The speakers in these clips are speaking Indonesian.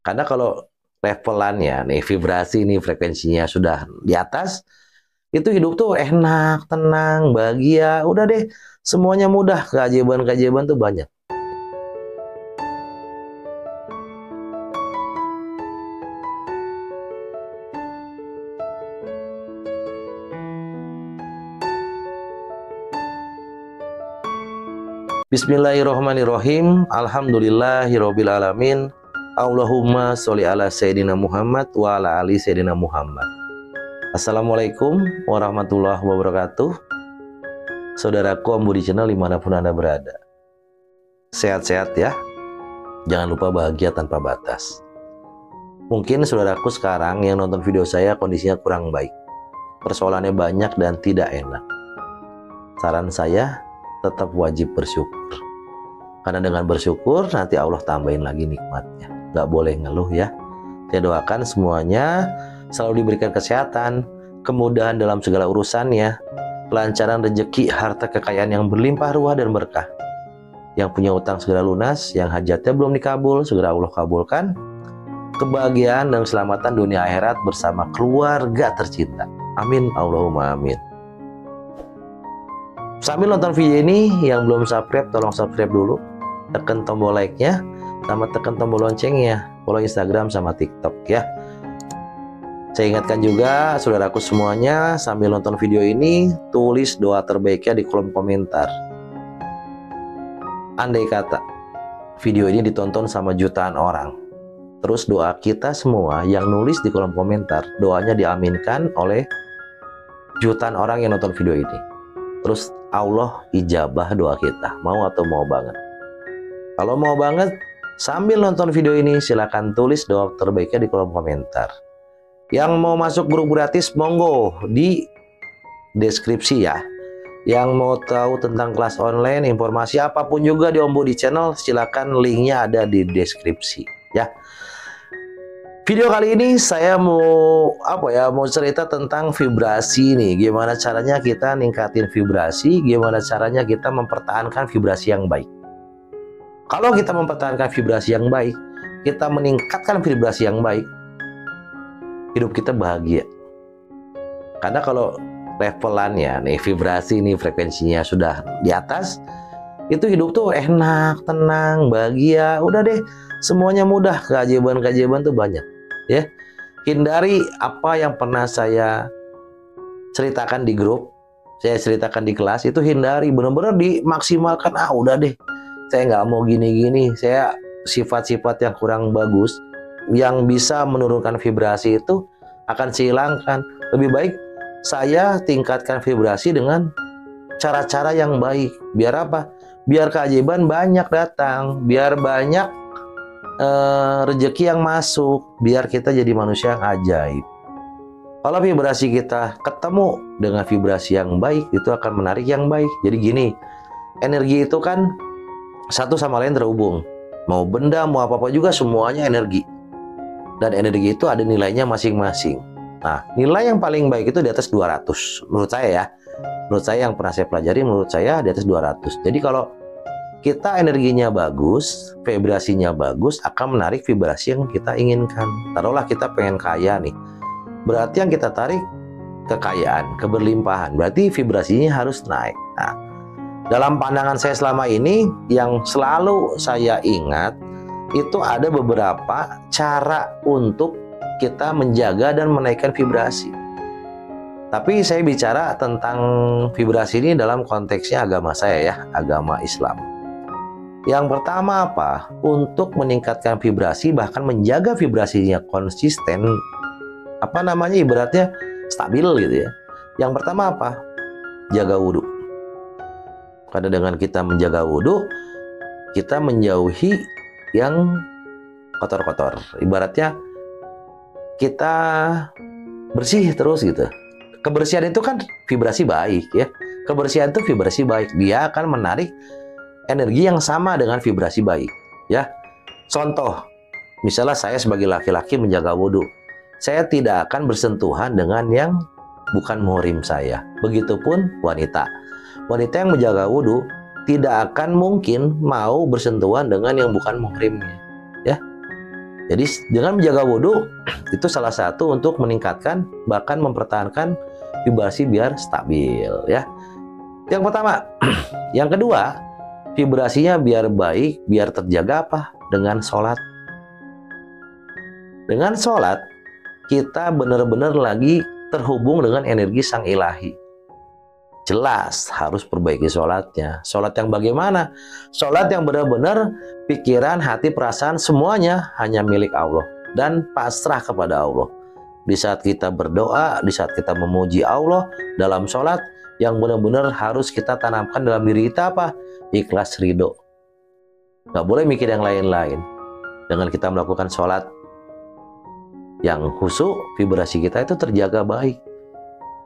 Karena kalau levelannya nih, vibrasi nih, frekuensinya sudah di atas, itu hidup tuh enak, tenang, bahagia. Udah deh, semuanya mudah. Keajaiban-keajaiban tuh banyak. Bismillahirrahmanirrahim. Alhamdulillahirabbil alamin. Allahumma sholli ala Sayyidina Muhammad wa ala ali Sayyidina Muhammad. Assalamualaikum warahmatullahi wabarakatuh. Saudaraku Ambudi Channel dimanapun Anda berada, sehat-sehat ya. Jangan lupa bahagia tanpa batas. Mungkin saudaraku sekarang yang nonton video saya kondisinya kurang baik, persoalannya banyak dan tidak enak. Saran saya, tetap wajib bersyukur. Karena dengan bersyukur nanti Allah tambahin lagi nikmatnya. Gak boleh ngeluh ya. Saya doakan semuanya selalu diberikan kesehatan, kemudahan dalam segala urusannya, kelancaran rezeki, harta kekayaan yang berlimpah ruah dan berkah. Yang punya utang segera lunas, yang hajatnya belum dikabul segera Allah kabulkan. Kebahagiaan dan keselamatan dunia akhirat bersama keluarga tercinta. Amin Allahumma amin. Sambil nonton video ini, yang belum subscribe tolong subscribe dulu, tekan tombol like-nya sama tekan tombol loncengnya, follow Instagram sama TikTok ya. Saya ingatkan juga saudaraku semuanya, sambil nonton video ini tulis doa terbaiknya di kolom komentar. Andai kata video ini ditonton sama jutaan orang, terus doa kita semua yang nulis di kolom komentar, doanya diaminkan oleh jutaan orang yang nonton video ini, terus Allah ijabah doa kita, mau atau mau banget. Kalau mau banget, sambil nonton video ini silahkan tulis doa terbaiknya di kolom komentar. Yang mau masuk grup gratis, monggo di deskripsi ya. Yang mau tahu tentang kelas online, informasi apapun juga di Ambudi Channel, silakan linknya ada di deskripsi ya. Video kali ini saya mau cerita tentang vibrasi nih. Gimana caranya kita ningkatin vibrasi, gimana caranya kita mempertahankan vibrasi yang baik. Kalau kita mempertahankan vibrasi yang baik, kita meningkatkan vibrasi yang baik, hidup kita bahagia. Karena kalau levelannya nih, vibrasi nih, frekuensinya sudah di atas, itu hidup tuh enak, tenang, bahagia. Udah deh, semuanya mudah. Keajaiban-keajaiban tuh banyak ya. Hindari apa yang pernah saya ceritakan di grup, saya ceritakan di kelas, itu hindari, benar-benar dimaksimalkan. Udah deh, saya nggak mau gini-gini, saya sifat-sifat yang kurang bagus yang bisa menurunkan vibrasi itu akan saya hilangkan. Lebih baik saya tingkatkan vibrasi dengan cara-cara yang baik. Biar apa? Biar keajaiban banyak datang, biar banyak rezeki yang masuk, biar kita jadi manusia yang ajaib. Kalau vibrasi kita ketemu dengan vibrasi yang baik, itu akan menarik yang baik. Jadi gini, energi itu kan satu sama lain terhubung. Mau benda, mau apa-apa juga, semuanya energi. Dan energi itu ada nilainya masing-masing. Nah, nilai yang paling baik itu di atas 200 menurut saya ya. Menurut saya yang pernah saya pelajari, menurut saya di atas 200. Jadi kalau kita energinya bagus, vibrasinya bagus, akan menarik vibrasi yang kita inginkan. Taruhlah kita pengen kaya nih, berarti yang kita tarik kekayaan, keberlimpahan, berarti vibrasinya harus naik. Nah, dalam pandangan saya selama ini, yang selalu saya ingat, itu ada beberapa cara untuk kita menjaga dan menaikkan vibrasi. Tapi saya bicara tentang vibrasi ini dalam konteksnya agama saya ya, agama Islam. Yang pertama apa? Untuk meningkatkan vibrasi, bahkan menjaga vibrasinya konsisten, ibaratnya stabil gitu ya. Yang pertama apa? Jaga wudhu. Karena dengan kita menjaga wudhu, kita menjauhi yang kotor-kotor. Ibaratnya kita bersih terus gitu. Kebersihan itu kan vibrasi baik ya. Kebersihan itu vibrasi baik. Dia akan menarik energi yang sama dengan vibrasi baik ya. Contoh, misalnya saya sebagai laki-laki menjaga wudhu, saya tidak akan bersentuhan dengan yang bukan muhrim saya. Begitupun wanita yang menjaga wudhu tidak akan mungkin mau bersentuhan dengan yang bukan muhrimnya ya. Jadi dengan menjaga wudhu itu salah satu untuk meningkatkan bahkan mempertahankan vibrasi biar stabil ya. Yang pertama. Yang kedua, vibrasinya biar baik, biar terjaga apa? Dengan sholat. Dengan sholat, kita benar-benar lagi terhubung dengan energi sang ilahi. Jelas harus perbaiki sholatnya. Sholat yang bagaimana? Sholat yang benar-benar pikiran, hati, perasaan semuanya hanya milik Allah dan pasrah kepada Allah. Di saat kita berdoa, di saat kita memuji Allah dalam sholat, yang benar-benar harus kita tanamkan dalam diri kita apa? Ikhlas ridho. Nggak boleh mikir yang lain-lain. Dengan kita melakukan sholat yang khusyuk, vibrasi kita itu terjaga baik.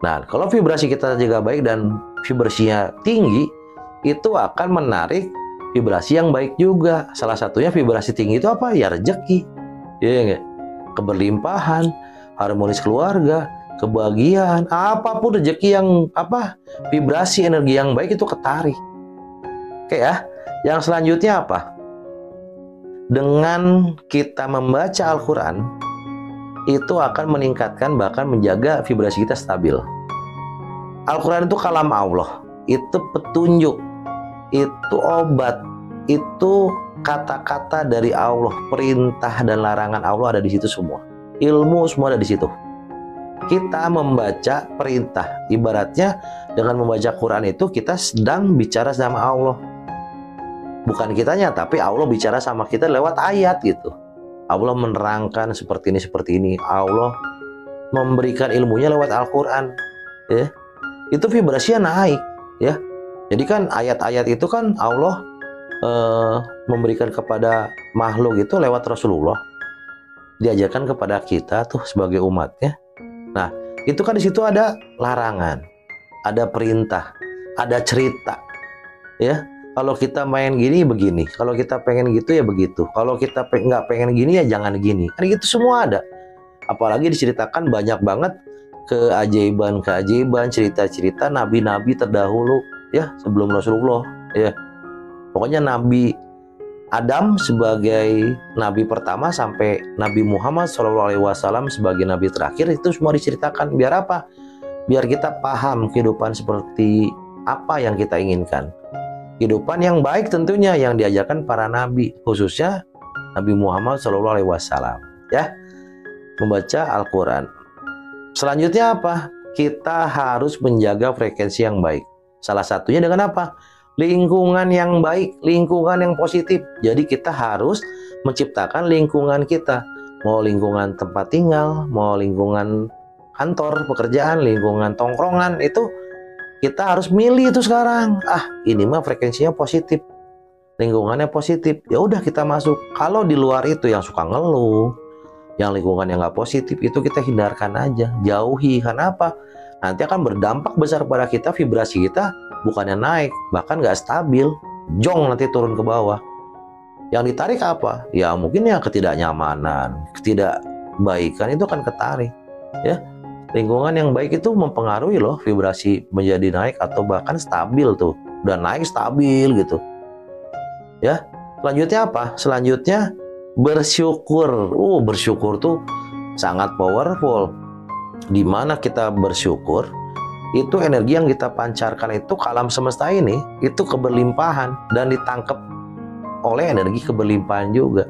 Nah, kalau vibrasi kita terjaga baik dan vibrasinya tinggi, itu akan menarik vibrasi yang baik juga. Salah satunya vibrasi tinggi itu apa? Ya rezeki, ya, keberlimpahan, harmonis keluarga, kebahagiaan, apapun rezeki yang apa, vibrasi energi yang baik itu ketarik. Oke ya. Yang selanjutnya apa? Dengan kita membaca Al-Quran, itu akan meningkatkan bahkan menjaga vibrasi kita stabil. Al-Quran itu kalam Allah, itu petunjuk, itu obat, itu kata-kata dari Allah, perintah dan larangan Allah ada di situ semua. Ilmu semua ada di situ. Kita membaca perintah, ibaratnya dengan membaca Quran itu kita sedang bicara sama Allah. Bukan kitanya, tapi Allah bicara sama kita lewat ayat gitu. Allah menerangkan seperti ini, Allah memberikan ilmunya lewat Al-Quran, ya. Itu vibrasinya naik, ya. Jadi kan ayat-ayat itu kan Allah memberikan kepada makhluk itu lewat Rasulullah, diajarkan kepada kita tuh sebagai umatnya. Nah, itu kan di situ ada larangan, ada perintah, ada cerita, ya. Kalau kita main gini begini, kalau kita pengen gitu ya begitu, kalau kita nggak pengen gini ya jangan gini, kan gitu semua ada. Apalagi diceritakan banyak banget keajaiban-keajaiban, cerita-cerita nabi-nabi terdahulu, ya, sebelum Rasulullah, ya. Pokoknya Nabi Adam sebagai nabi pertama sampai Nabi Muhammad SAW sebagai nabi terakhir itu semua diceritakan. Biar apa? Biar kita paham kehidupan seperti apa yang kita inginkan. Kehidupan yang baik tentunya yang diajarkan para nabi, khususnya Nabi Muhammad SAW, ya, membaca Al-Quran. Selanjutnya apa? Kita harus menjaga frekuensi yang baik. Salah satunya dengan apa? Lingkungan yang baik, lingkungan yang positif. Jadi kita harus menciptakan lingkungan kita. Mau lingkungan tempat tinggal, mau lingkungan kantor, pekerjaan, lingkungan tongkrongan, itu kita harus milih itu sekarang. Ini mah frekuensinya positif, lingkungannya positif. Ya udah kita masuk. Kalau di luar itu yang suka ngeluh, yang lingkungan yang nggak positif, itu kita hindarkan aja, jauhi. Kenapa? Nanti akan berdampak besar pada kita, vibrasi kita bukannya naik, bahkan nggak stabil, jong nanti turun ke bawah. Yang ditarik apa? Ya mungkin ya ketidaknyamanan, ketidakbaikan itu akan ketarik, ya. Lingkungan yang baik itu mempengaruhi loh vibrasi menjadi naik atau bahkan stabil tuh. Udah naik stabil gitu. Ya. Selanjutnya apa? Selanjutnya bersyukur. Bersyukur tuh sangat powerful. Di mana kita bersyukur, itu energi yang kita pancarkan itu ke alam semesta ini, itu keberlimpahan dan ditangkap oleh energi keberlimpahan juga.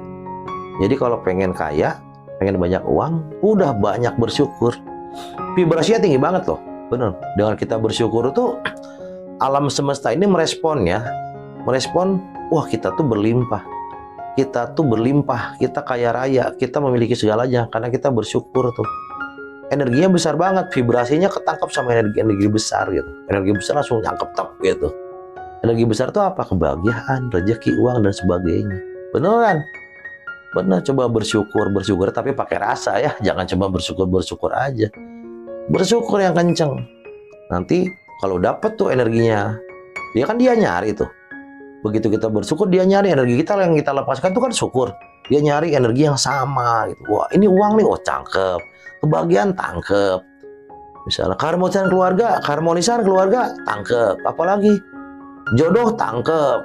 Jadi kalau pengen kaya, pengen banyak uang, udah banyak bersyukur. Vibrasinya tinggi banget loh, bener. Dengan kita bersyukur itu alam semesta ini merespon, wah kita tuh berlimpah, kita kaya raya, kita memiliki segalanya karena kita bersyukur tuh. Energinya besar banget, vibrasinya ketangkap sama energi besar gitu. Energi besar langsung nyangkep top gitu. Energi besar tuh apa? Kebahagiaan, rezeki, uang dan sebagainya. Beneran? Bener, coba bersyukur, tapi pakai rasa ya. Jangan coba bersyukur aja. Bersyukur yang kenceng. Nanti kalau dapet tuh energinya, dia nyari tuh. Begitu kita bersyukur, dia nyari energi kita yang kita lepaskan tuh kan syukur. Dia nyari energi yang sama gitu. Wah, ini uang nih, cakep. Kebahagiaan tangkep. Misalnya keharmonisan keluarga tangkep. Apalagi jodoh tangkep.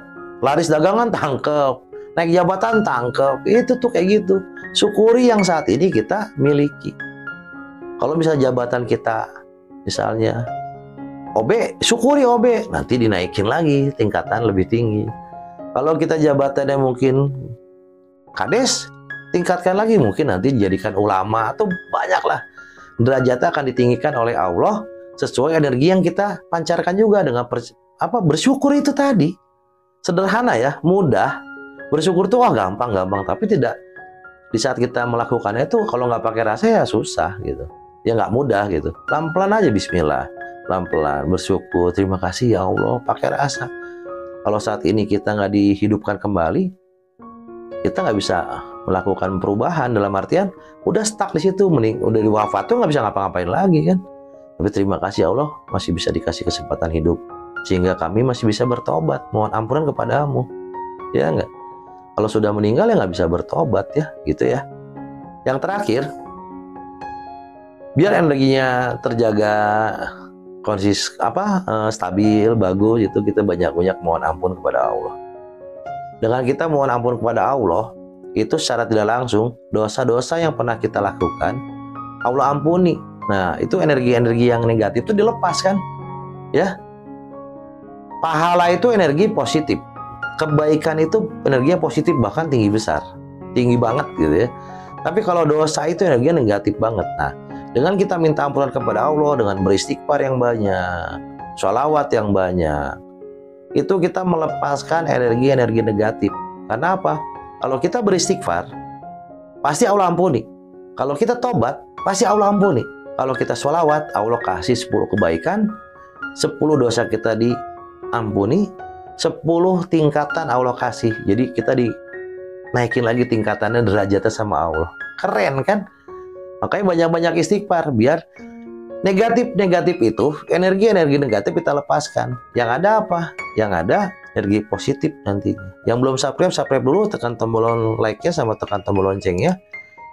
Laris dagangan tangkep. Naik jabatan tangkep. Itu tuh kayak gitu. Syukuri yang saat ini kita miliki. Kalau misalnya jabatan kita misalnya OB, syukuri OB, nanti dinaikin lagi tingkatan lebih tinggi. Kalau kita jabatannya mungkin kades, tingkatkan lagi, mungkin nanti dijadikan ulama atau banyaklah. Derajatnya akan ditinggikan oleh Allah sesuai energi yang kita pancarkan juga dengan bersyukur itu tadi. Sederhana ya, mudah. Bersyukur tuh gampang, tapi tidak di saat kita melakukannya itu kalau nggak pakai rasa ya susah gitu. Ya nggak mudah gitu. Pelan-pelan aja bismillah. Pelan-pelan bersyukur, terima kasih ya Allah, pakai rasa. Kalau saat ini kita nggak dihidupkan kembali, kita nggak bisa melakukan perubahan, dalam artian udah stuck di situ, udah wafat tuh nggak bisa ngapa-ngapain lagi kan. Tapi terima kasih ya Allah, masih bisa dikasih kesempatan hidup sehingga kami masih bisa bertobat, mohon ampunan kepadamu. Ya nggak? Kalau sudah meninggal ya nggak bisa bertobat ya, gitu ya. Yang terakhir, biar energinya terjaga stabil, bagus, itu kita banyak-banyak mohon ampun kepada Allah. Dengan kita mohon ampun kepada Allah, itu secara tidak langsung dosa-dosa yang pernah kita lakukan Allah ampuni. Nah, itu energi-energi yang negatif itu dilepaskan. Ya. Pahala itu energi positif. Kebaikan itu energinya positif, bahkan tinggi besar. Tinggi banget gitu ya. Tapi kalau dosa itu energinya negatif banget. Nah, dengan kita minta ampunan kepada Allah, dengan beristighfar yang banyak, sholawat yang banyak, itu kita melepaskan energi-energi negatif. Karena apa? Kalau kita beristighfar, pasti Allah ampuni. Kalau kita tobat, pasti Allah ampuni. Kalau kita sholawat, Allah kasih 10 kebaikan, 10 dosa kita diampuni, 10 tingkatan Allah kasih. Jadi kita dinaikin lagi tingkatannya, derajatnya sama Allah. Keren kan? Makanya banyak-banyak istighfar, biar negatif-negatif itu, energi-energi negatif kita lepaskan. Yang ada apa? Yang ada energi positif nantinya. Yang belum subscribe dulu, tekan tombol like-nya sama tekan tombol loncengnya.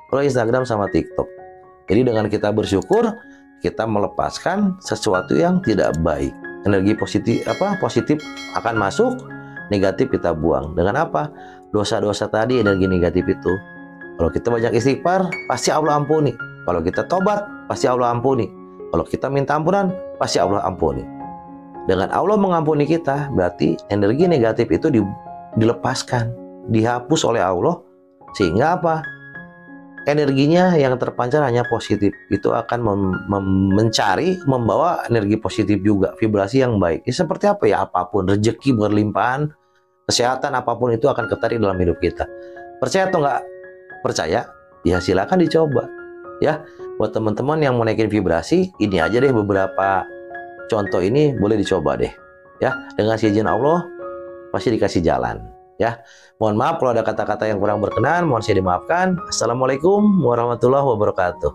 Kalau Instagram sama TikTok. Jadi dengan kita bersyukur, kita melepaskan sesuatu yang tidak baik. Energi positif akan masuk, negatif kita buang. Dengan apa? Dosa-dosa tadi, energi negatif itu. Kalau kita banyak istighfar, pasti Allah ampuni. Kalau kita tobat, pasti Allah ampuni. Kalau kita minta ampunan, pasti Allah ampuni. Dengan Allah mengampuni kita, berarti energi negatif itu dilepaskan, dihapus oleh Allah. Sehingga apa? Energinya yang terpancar hanya positif. Itu akan membawa energi positif juga, vibrasi yang baik. Ya, seperti apa ya? Apapun, rezeki berlimpahan, kesehatan apapun itu akan ketarik dalam hidup kita. Percaya atau enggak percaya? Ya silakan dicoba. Ya, buat teman-teman yang mau naikin vibrasi, ini aja deh beberapa contoh ini boleh dicoba deh. Ya, dengan izin Allah pasti dikasih jalan. Ya, mohon maaf kalau ada kata-kata yang kurang berkenan, mohon saya dimaafkan. Assalamualaikum warahmatullahi wabarakatuh.